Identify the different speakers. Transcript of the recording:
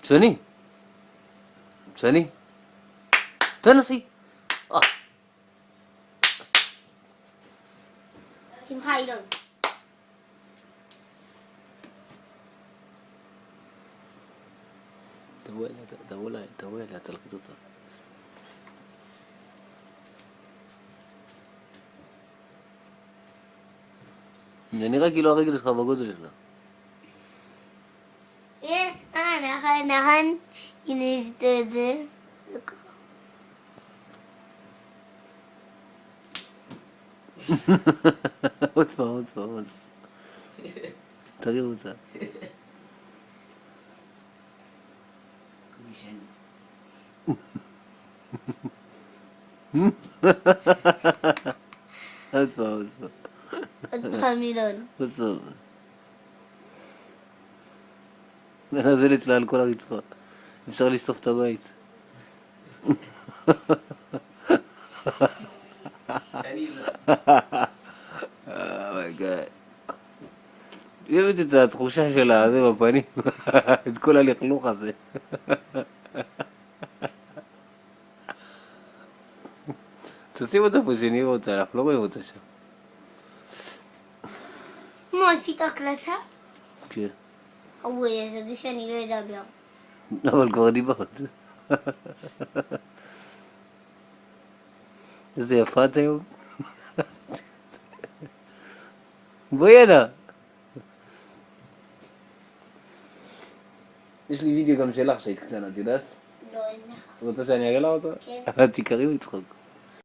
Speaker 1: שני. שני. תנסי.
Speaker 2: שמחה אילון.
Speaker 1: תראו לה, תלחיץ אותה. זה נראה כאילו הרגל שלך בגודל שלה.
Speaker 2: נכון. הנה עשית את זה.
Speaker 1: עוד פעם. תראו אותה. עוד פעם.
Speaker 2: עוד פעם אילון.
Speaker 1: עוד פעם. הנזלת שלה על כל הרצפה. אפשר לסתוף את הבית. אומייגאד. יש את התחושה שלה, זה בפנים. את כל הלכלוך הזה. תשים אותה פה שנראה אותה, אנחנו לא רואים אותה שם.
Speaker 2: מה, עשית הקלטה?
Speaker 1: כן.
Speaker 2: אוי, אז זה שאני לא אדבר.
Speaker 1: אבל כבר דיברת. איזה יפה את היום. בואי הנה. יש לי וידאו גם שלך שהיית קטנה, את יודעת?
Speaker 2: לא, אין לך.
Speaker 1: רוצה שאני אראה לה אותו?
Speaker 2: כן.
Speaker 1: תקראי מצחוק.